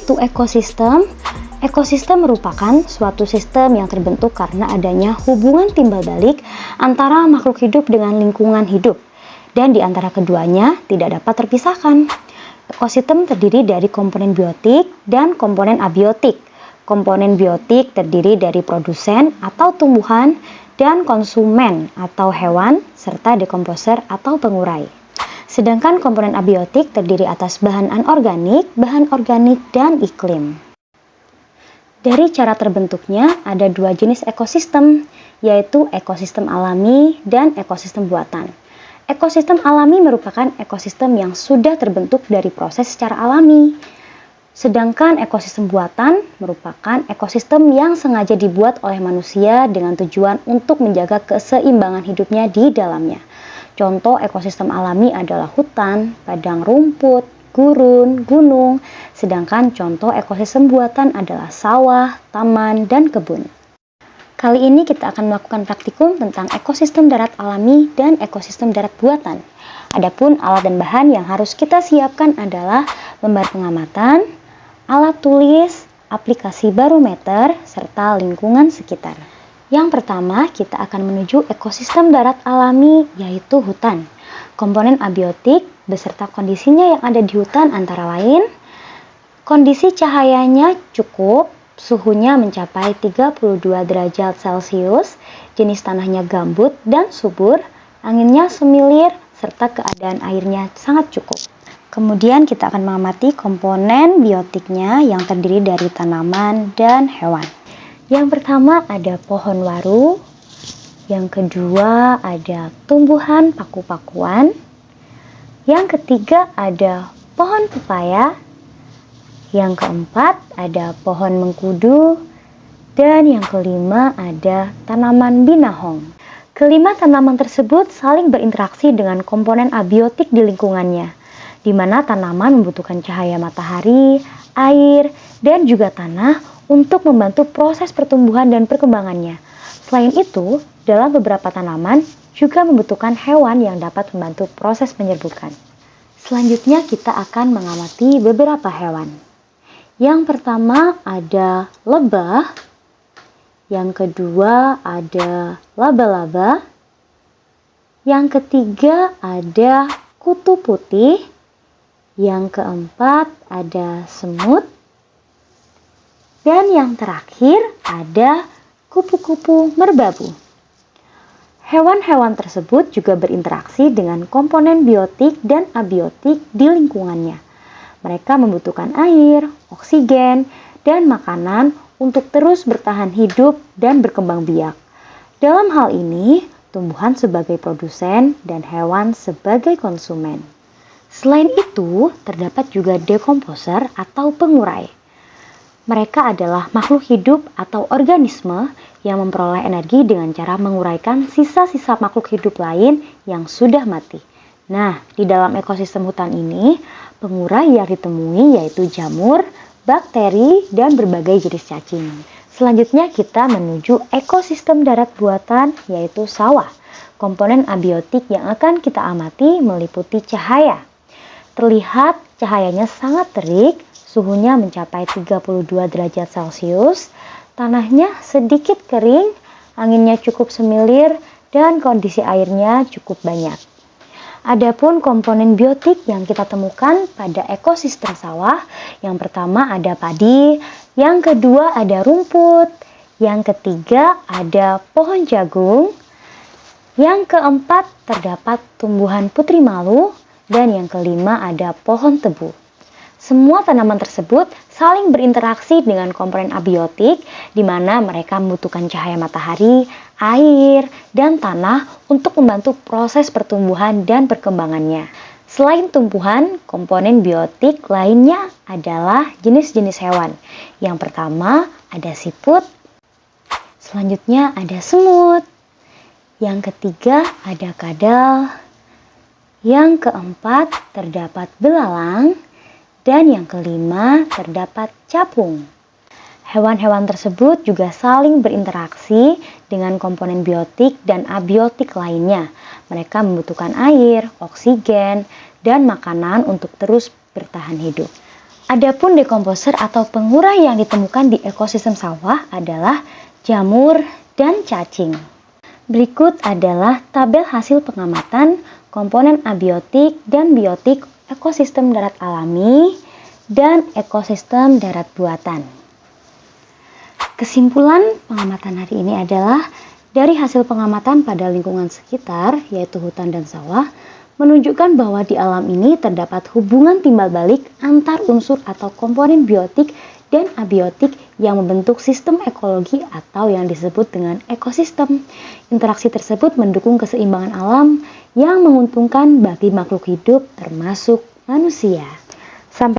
itu ekosistem? Ekosistem merupakan suatu sistem yang terbentuk karena adanya hubungan timbal balik antara makhluk hidup dengan lingkungan hidup, dan di antara keduanya tidak dapat terpisahkan. Ekosistem terdiri dari komponen biotik dan komponen abiotik. Komponen biotik terdiri dari produsen atau tumbuhan dan konsumen atau hewan, serta dekomposer atau pengurai. Sedangkan komponen abiotik terdiri atas bahan anorganik, dan iklim. Dari cara terbentuknya ada dua jenis ekosistem, yaitu ekosistem alami dan ekosistem buatan. Ekosistem alami merupakan ekosistem yang sudah terbentuk dari proses secara alami. Sedangkan ekosistem buatan merupakan ekosistem yang sengaja dibuat oleh manusia dengan tujuan untuk menjaga keseimbangan hidupnya di dalamnya. Contoh ekosistem alami adalah hutan, padang rumput, gurun, gunung, sedangkan contoh ekosistem buatan adalah sawah, taman, dan kebun. Kali ini kita akan melakukan praktikum tentang ekosistem darat alami dan ekosistem darat buatan. Adapun alat dan bahan yang harus kita siapkan adalah lembar pengamatan, alat tulis, aplikasi barometer, serta lingkungan sekitar. Yang pertama, kita akan menuju ekosistem darat alami, yaitu hutan. Komponen abiotik beserta kondisinya yang ada di hutan antara lain, kondisi cahayanya cukup, suhunya mencapai 32 derajat Celcius, jenis tanahnya gambut dan subur, anginnya semilir, serta keadaan airnya sangat cukup. Kemudian kita akan mengamati komponen biotiknya yang terdiri dari tanaman dan hewan. Yang pertama ada pohon waru, yang kedua ada tumbuhan paku-pakuan, yang ketiga ada pohon pepaya, yang keempat ada pohon mengkudu, dan yang kelima ada tanaman binahong. Kelima tanaman tersebut saling berinteraksi dengan komponen abiotik di lingkungannya, di mana tanaman membutuhkan cahaya matahari, air, dan juga tanah untuk membantu proses pertumbuhan dan perkembangannya. Selain itu, dalam beberapa tanaman juga membutuhkan hewan yang dapat membantu proses penyerbukan. Selanjutnya kita akan mengamati beberapa hewan. Yang pertama ada lebah, yang kedua ada laba-laba, yang ketiga ada kutu putih, yang keempat ada semut, dan yang terakhir ada kupu-kupu merbabu. Hewan-hewan tersebut juga berinteraksi dengan komponen biotik dan abiotik di lingkungannya. Mereka membutuhkan air, oksigen, dan makanan untuk terus bertahan hidup dan berkembang biak. Dalam hal ini, tumbuhan sebagai produsen dan hewan sebagai konsumen. Selain itu, terdapat juga dekomposer atau pengurai. Mereka adalah makhluk hidup atau organisme yang memperoleh energi dengan cara menguraikan sisa-sisa makhluk hidup lain yang sudah mati. Nah, di dalam ekosistem hutan ini, pengurai yang ditemui yaitu jamur, bakteri, dan berbagai jenis cacing. Selanjutnya kita menuju ekosistem darat buatan yaitu sawah. Komponen abiotik yang akan kita amati meliputi cahaya. Terlihat cahayanya sangat terik, suhunya mencapai 32 derajat Celcius, tanahnya sedikit kering, anginnya cukup semilir, dan kondisi airnya cukup banyak. Adapun komponen biotik yang kita temukan pada ekosistem sawah, yang pertama ada padi, yang kedua ada rumput, yang ketiga ada pohon jagung, yang keempat terdapat tumbuhan putri malu, dan yang kelima ada pohon tebu. Semua tanaman tersebut saling berinteraksi dengan komponen abiotik, di mana mereka membutuhkan cahaya matahari, air, dan tanah untuk membantu proses pertumbuhan dan perkembangannya. Selain tumbuhan, komponen biotik lainnya adalah jenis-jenis hewan. Yang pertama ada siput, selanjutnya ada semut, yang ketiga ada kadal, yang keempat terdapat belalang, dan yang kelima terdapat capung. Hewan-hewan tersebut juga saling berinteraksi dengan komponen biotik dan abiotik lainnya. Mereka membutuhkan air, oksigen, dan makanan untuk terus bertahan hidup. Adapun dekomposer atau pengurai yang ditemukan di ekosistem sawah adalah jamur dan cacing. Berikut adalah tabel hasil pengamatan komponen abiotik dan biotik ekosistem darat alami dan ekosistem darat buatan. Kesimpulan pengamatan hari ini adalah dari hasil pengamatan pada lingkungan sekitar, yaitu hutan dan sawah, menunjukkan bahwa di alam ini terdapat hubungan timbal balik antar unsur atau komponen biotik dan abiotik yang membentuk sistem ekologi atau yang disebut dengan ekosistem. Interaksi tersebut mendukung keseimbangan alam yang menguntungkan bagi makhluk hidup termasuk manusia.